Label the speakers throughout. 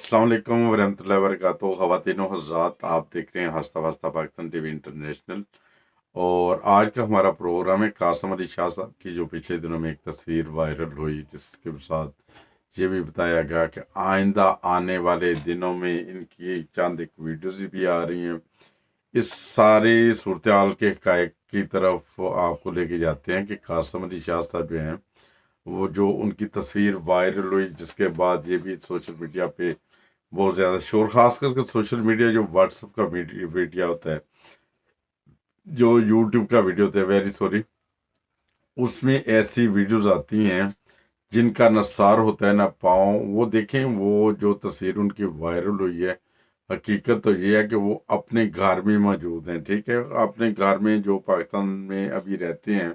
Speaker 1: अस्सलाम वालेकुम वरहमतुल्लाहि वबरकातुहू। ख़वातीन व हज़रात, आप देख रहे हैं हंसता वसता पाकिस्तान टीवी इंटरनेशनल। और आज का हमारा प्रोग्राम है कासम अली शाह साहब की, जो पिछले दिनों में एक तस्वीर वायरल हुई, जिसके साथ ये भी बताया गया कि आइंदा आने वाले दिनों में इनकी चंद एक वीडियोज़ भी आ रही हैं। इस सारी सूरत हाल के हक़ाइक़ की तरफ आपको लेके जाते हैं कि कासम अली शाह साहब जो हैं, वो जो उनकी तस्वीर वायरल हुई, जिसके बाद ये भी सोशल मीडिया पे बहुत ज़्यादा शोर, खास करके सोशल मीडिया जो व्हाट्सएप का मीडिया होता है, जो यूट्यूब का वीडियो होता है, वेरी सॉरी, उसमें ऐसी वीडियोस आती हैं जिनका न सार होता है ना पाँव। वो देखें, वो जो तस्वीर उनकी वायरल हुई है, हकीकत तो ये है कि वो अपने घर में मौजूद हैं। ठीक है, अपने घर में, जो पाकिस्तान में अभी रहते हैं,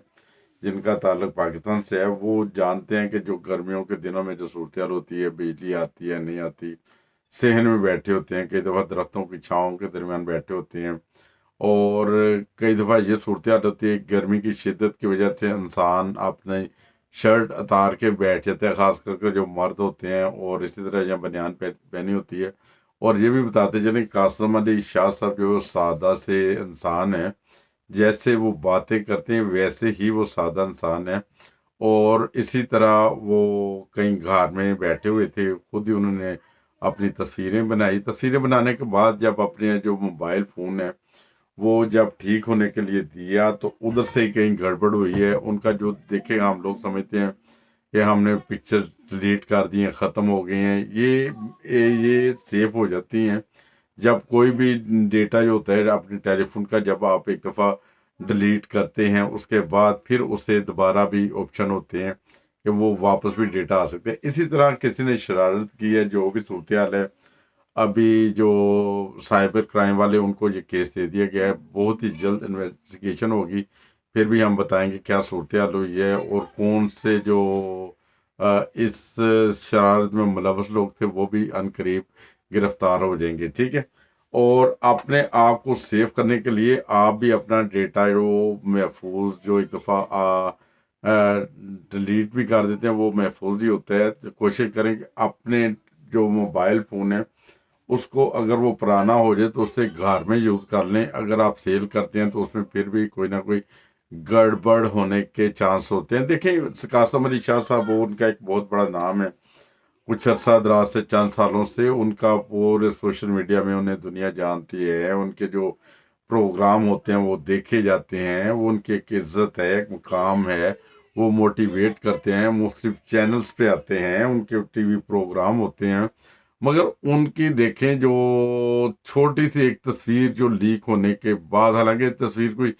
Speaker 1: जिनका ताल्लुक पाकिस्तान से है, वो जानते हैं कि जो गर्मियों के दिनों में जो सूरत हाल होती है, बिजली आती है नहीं आती, सहन में बैठे होते हैं, कई दफ़ा दरख्तों की छाँव के दरमियान बैठे होते हैं। और कई दफ़ा ये सूरत हाल होती है, गर्मी की शिद्दत की वजह से इंसान अपने शर्ट उतार के बैठ जाता है, ख़ास करके जो मर्द होते हैं, और इसी तरह जहाँ बनियान पहनी होती है। और ये भी बताते चलें, कासम अली शाह साहब जो सादा से इंसान हैं, जैसे वो बातें करते हैं वैसे ही वो सादा इंसान है। और इसी तरह वो कहीं घर में बैठे हुए थे, खुद ही उन्होंने अपनी तस्वीरें बनाई। तस्वीरें बनाने के बाद जब अपने जो मोबाइल फ़ोन है, वो जब ठीक होने के लिए दिया, तो उधर से ही कहीं गड़बड़ हुई है। उनका जो देखेगा, हम लोग समझते हैं कि हमने पिक्चर डिलीट कर दी हैं, ख़त्म हो गई हैं। ये सेव हो जाती हैं जब कोई भी डेटा जो होता है अपने टेलीफोन का, जब आप एक दफ़ा डिलीट करते हैं, उसके बाद फिर उसे दोबारा भी ऑप्शन होते हैं कि वो वापस भी डेटा आ सकते हैं। इसी तरह किसी ने शरारत की है, जो भी सूरत हाल है, अभी जो साइबर क्राइम वाले, उनको ये केस दे दिया गया है। बहुत ही जल्द इन्वेस्टिगेशन होगी, फिर भी हम बताएंगे क्या सूरत हाल हुई है और कौन से जो इस शरारत में मुलव्वस लोग थे, वो भी अनकरीब गिरफ्तार हो जाएंगे। ठीक है, और अपने आप को सेव करने के लिए आप भी अपना डेटा जो महफूज, जो एक दफ़ा डिलीट भी कर देते हैं, वो महफूज ही होता है। तो कोशिश करें कि अपने जो मोबाइल फ़ोन है, उसको अगर वो पुराना हो जाए तो उससे घर में यूज़ कर लें। अगर आप सेल करते हैं तो उसमें फिर भी कोई ना कोई गड़बड़ होने के चांस होते हैं। देखें, कासम अली शाह साहब, वो उनका एक बहुत बड़ा नाम है। कुछ अर्सा दराज से, चंद सालों से उनका पूरे सोशल मीडिया में उन्हें दुनिया जानती है। उनके जो प्रोग्राम होते हैं वो देखे जाते हैं, वो उनकी एक इज़्ज़त है, एक मुकाम है। वो मोटिवेट करते हैं, मुख्तलिफ चैनल्स पे आते हैं, उनके टीवी प्रोग्राम होते हैं। मगर उनकी देखें, जो छोटी सी एक तस्वीर जो लीक होने के बाद, हालांकि तस्वीर कोई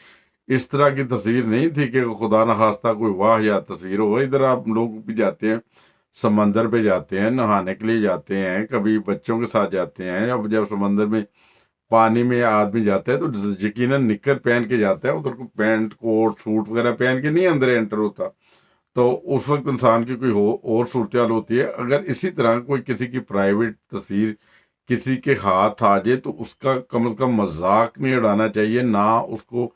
Speaker 1: इस तरह की तस्वीर नहीं थी कि खुदा न खास्ता कोई वाहियात तस्वीर हो। इधर आप लोग भी जाते हैं, समंदर पे जाते हैं, नहाने के लिए जाते हैं, कभी बच्चों के साथ जाते हैं। अब जब समंदर में, पानी में आदमी जाता है तो यकीनन निक्कर पहन के जाता है, उधर को पैंट कोट सूट वगैरह पहन के नहीं अंदर एंटर होता। तो उस वक्त इंसान की कोई और सूरत हाल होती है। अगर इसी तरह कोई किसी की प्राइवेट तस्वीर किसी के हाथ आ जाए, तो उसका कम से कम मजाक नहीं उड़ाना चाहिए, ना उसको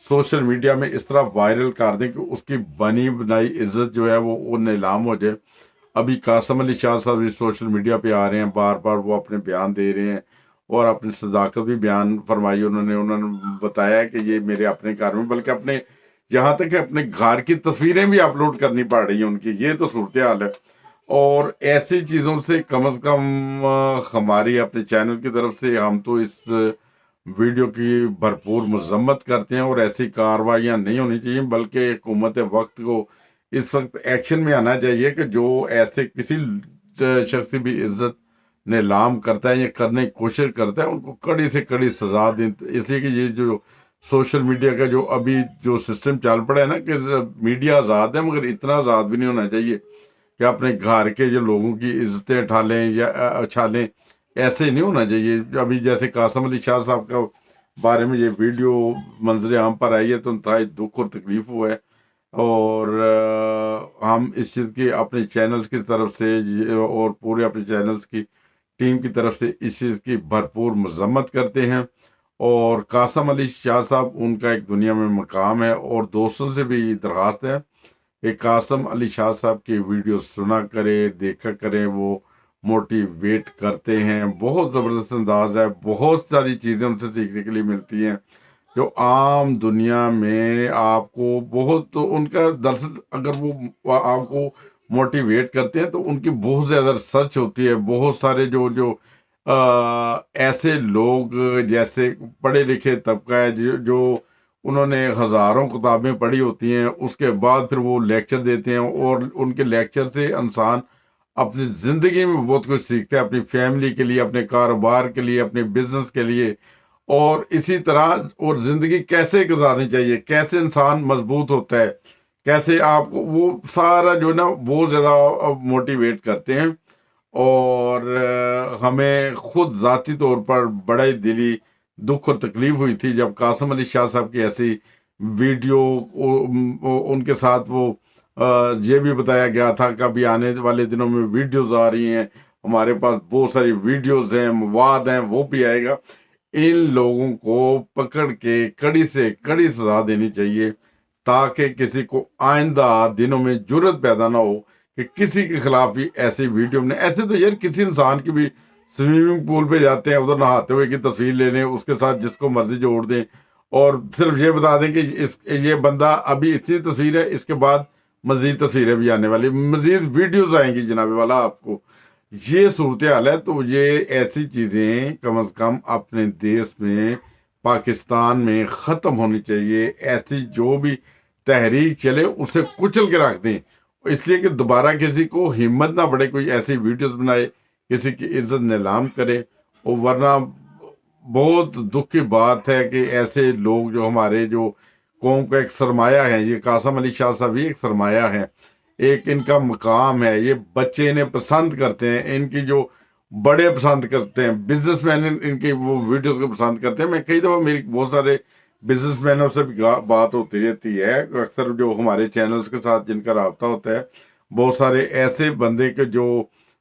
Speaker 1: सोशल मीडिया में इस तरह वायरल कर दें कि उसकी बनी बनाई इज्जत जो है वो नीलाम हो जाए। अभी कासम अली शाह साहब भी सोशल मीडिया पे आ रहे हैं, बार बार वो अपने बयान दे रहे हैं, और अपनी सदाकत भी बयान फरमाई उन्होंने। उन्होंने बताया कि ये मेरे अपने घर में, बल्कि अपने, यहाँ तक कि अपने घर की तस्वीरें भी अपलोड करनी पड़ रही हैं उनकी। ये तो सूरत हाल है। और ऐसी चीज़ों से कम कम हमारी अपने चैनल की तरफ से हम तो इस वीडियो की भरपूर मजम्मत करते हैं, और ऐसी कार्रवाइयाँ नहीं होनी चाहिए, बल्कि हुकूमत वक्त को इस वक्त एक्शन में आना चाहिए कि जो ऐसे किसी शख्स की भी इज्जत नीलाम करता है या करने की कोशिश करता है, उनको कड़ी से कड़ी सजा दें। इसलिए कि ये जो सोशल मीडिया का जो अभी जो सिस्टम चल पड़ा है ना, कि मीडिया आज़ाद है, मगर इतना आज़ाद भी नहीं होना चाहिए कि अपने घर के जो लोगों की इज्जतें उठा लें या उछालें। ऐसे नहीं होना चाहिए। अभी जैसे कासम अली शाह साहब का बारे में ये वीडियो मंजर आम पर आई है, तो इंतहाई दुख और तकलीफ हुआ है। और हम इस चीज़ की अपने चैनल्स की तरफ से और पूरे अपने चैनल्स की टीम की तरफ से इस चीज़ की भरपूर मजम्मत करते हैं। और कासम अली शाह साहब, उनका एक दुनिया में मकाम है, और दोस्तों से भी दरख्वास्त है कि कासम अली शाह साहब की वीडियो सुना करें, देखा करें। वो موٹیویٹ کرتے ہیں، بہت زبردست انداز ہے، بہت ساری چیزیں ان سے سیکھنے کے لیے ملتی ہیں جو عام دنیا میں آپ کو بہت ان کا دراصل اگر وہ آپ کو موٹیویٹ کرتے ہیں تو ان کی بہت زیادہ ریسرچ ہوتی ہے، بہت سارے جو جو ایسے لوگ جیسے پڑھے لکھے طبقہ ہے جو انہوں نے ہزاروں کتابیں پڑھی ہوتی ہیں، اس کے بعد پھر وہ لیکچر دیتے ہیں، اور ان کے لیکچر سے انسان اپنی زندگی میں بہت کچھ سیکھتا ہے، اپنی فیملی کے لیے، اپنے کاروبار کے لیے، اپنے بزنس کے لیے، اور اسی طرح اور زندگی کیسے گزارنی چاہیے، کیسے انسان مضبوط ہوتا ہے، کیسے آپ کو وہ سارا جو ہے نا بہت زیادہ موٹیویٹ کرتے ہیں۔ اور ہمیں خود ذاتی طور پر بڑے دلی دکھ اور تکلیف ہوئی تھی جب قاسم علی شاہ صاحب کی ایسی ویڈیو ان کے ساتھ وہ یہ بھی بتایا گیا تھا کہ ابھی آنے والے دنوں میں ویڈیوز آ رہی ہیں، ہمارے پاس بہت ساری ویڈیوز ہیں، مواد ہیں، وہ بھی آئے گا۔ ان لوگوں کو پکڑ کے کڑی سے کڑی سزا دینی چاہیے تاکہ کسی کو آئندہ دنوں میں جرت پیدا نہ ہو کہ کسی کے خلاف بھی ایسی ویڈیو نے، ایسے تو یار کسی انسان کی بھی سوئمنگ پول پہ جاتے ہیں، ادھر نہاتے ہوئے کی تصویر لے لیں، اس کے ساتھ جس کو مرضی جوڑ دیں، اور صرف یہ بتا دیں کہ یہ بندہ ابھی اتنی تصویر ہے، اس کے بعد مزید تصویریں بھی آنے والی، مزید ویڈیوز آئیں گی جناب والا آپ کو۔ یہ صورتحال ہے، تو یہ ایسی چیزیں کم از کم اپنے دیس میں، پاکستان میں ختم ہونی چاہیے۔ ایسی جو بھی تحریک چلے اسے کچل کے رکھ دیں، اس لیے کہ دوبارہ کسی کو ہمت نہ پڑے کوئی ایسی ویڈیوز بنائے، کسی کی عزت نیلام کرے، اور ورنہ بہت دکھ کی بات ہے کہ ایسے لوگ جو ہمارے جو قوم کا ایک سرمایہ ہے، یہ قاسم علی شاہ صاحب یہ ایک سرمایہ ہے، ایک ان کا مقام ہے، یہ بچے انہیں پسند کرتے ہیں، ان کی جو بڑے پسند کرتے ہیں، بزنس مین ان کی وہ ویڈیوز کو پسند کرتے ہیں۔ میں کئی دفعہ میری بہت سارے بزنس مینوں سے بھی بات ہوتی رہتی ہے، اکثر جو ہمارے چینلز کے ساتھ جن کا رابطہ ہوتا ہے، بہت سارے ایسے بندے کے جو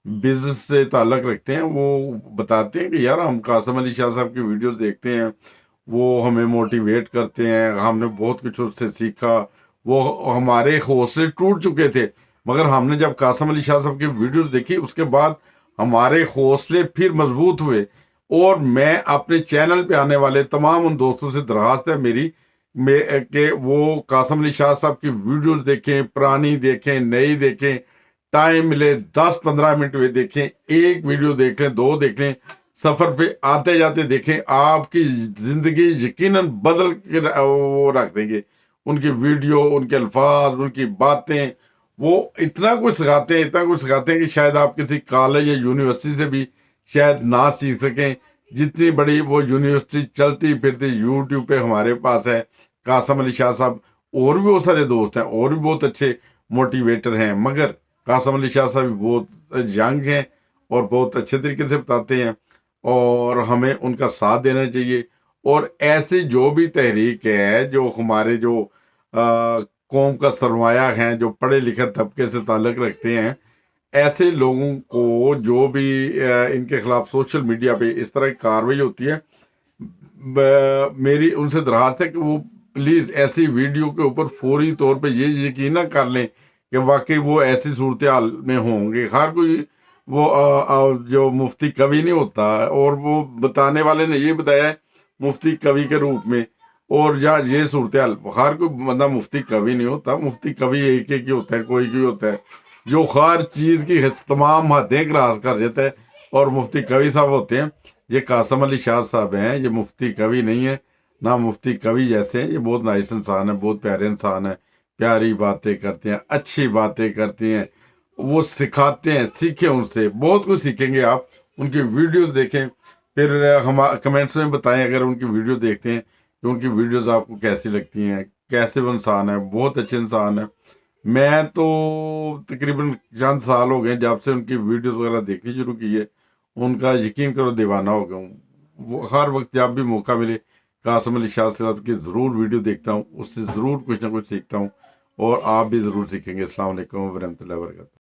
Speaker 1: بزنس سے تعلق رکھتے ہیں، وہ بتاتے ہیں کہ یار ہم قاسم علی شاہ صاحب کی ویڈیوز دیکھتے ہیں، وہ ہمیں موٹیویٹ کرتے ہیں، ہم نے بہت کچھ اس سے سیکھا، وہ ہمارے حوصلے ٹوٹ چکے تھے، مگر ہم نے جب قاسم علی شاہ صاحب کی ویڈیوز دیکھی اس کے بعد ہمارے حوصلے پھر مضبوط ہوئے۔ اور میں اپنے چینل پہ آنے والے تمام ان دوستوں سے درخواست ہے میری کہ وہ قاسم علی شاہ صاحب کی ویڈیوز دیکھیں، پرانی دیکھیں، نئی دیکھیں، ٹائم ملے 10-15 منٹ میں دیکھیں، ایک ویڈیو دیکھ لیں، 2 دیکھ لیں، سفر پہ آتے جاتے دیکھیں، آپ کی زندگی یقیناً بدل کے وہ رکھ دیں گے۔ ان کی ویڈیو، ان کے الفاظ، ان کی باتیں، وہ اتنا کچھ سکھاتے ہیں، اتنا کچھ سکھاتے ہیں کہ شاید آپ کسی کالج یا یونیورسٹی سے بھی شاید نہ سیکھ سکیں، جتنی بڑی وہ یونیورسٹی چلتی پھرتی یوٹیوب پہ ہمارے پاس ہے۔ قاسم علی شاہ صاحب اور بھی بہت سارے دوست ہیں، اور بھی بہت اچھے موٹیویٹر ہیں، مگر قاسم علی شاہ صاحب بہت ینگ ہیں اور بہت اچھے طریقے سے بتاتے ہیں، اور ہمیں ان کا ساتھ دینا چاہیے۔ اور ایسی جو بھی تحریک ہے جو ہمارے جو قوم کا سرمایہ ہیں، جو پڑھے لکھے طبقے سے تعلق رکھتے ہیں، ایسے لوگوں کو جو بھی ان کے خلاف سوشل میڈیا پہ اس طرح کی کارروائی ہوتی ہے، میری ان سے درخواست ہے کہ وہ پلیز ایسی ویڈیو کے اوپر فوری طور پہ یہ یقین نہ کر لیں کہ واقعی وہ ایسی صورتحال میں ہوں گے۔ ہر کوئی وہ جو مفتی کبھی نہیں ہوتا، اور وہ بتانے والے نے یہ بتایا ہے مفتی کبھی کے روپ میں، اور یا یہ صورتحال ہر کوئی بندہ مفتی کبھی نہیں ہوتا، مفتی کبھی ایک ہی ہوتا ہے، کوئی کوئی ہوتا ہے جو ہر چیز کی تمام حدیں کراس کر جاتا ہے، اور مفتی کبھی صاحب ہوتے ہیں۔ یہ قاسم علی شاہ صاحب ہیں، یہ مفتی کبھی نہیں ہے، نہ مفتی کبھی جیسے ہیں، یہ بہت نائس انسان ہے، بہت پیارے انسان ہیں، پیاری باتیں کرتے ہیں، اچھی باتیں کرتے ہیں، وہ سکھاتے ہیں، سیکھیں ان سے، بہت کچھ سیکھیں گے آپ۔ ان کی ویڈیوز دیکھیں، پھر ہم کمنٹس میں بتائیں اگر ان کی ویڈیو دیکھتے ہیں کہ ان کی ویڈیوز آپ کو کیسی لگتی ہیں، کیسے وہ انسان ہے، بہت اچھے انسان ہیں۔ میں تو تقریباً چند سال ہو گئے جب سے ان کی ویڈیوز وغیرہ دیکھنی شروع کی ہے، ان کا یقین کرو دیوانہ ہو گیا ہوں۔ وہ ہر وقت جب بھی موقع ملے قاسم علی شاہ صاحب کی ضرور ویڈیو دیکھتا ہوں، اس سے ضرور کچھ نہ کچھ سیکھتا ہوں، اور آپ بھی ضرور سیکھیں گے۔ السلام علیکم ورحمۃ اللہ وبرکاتہ۔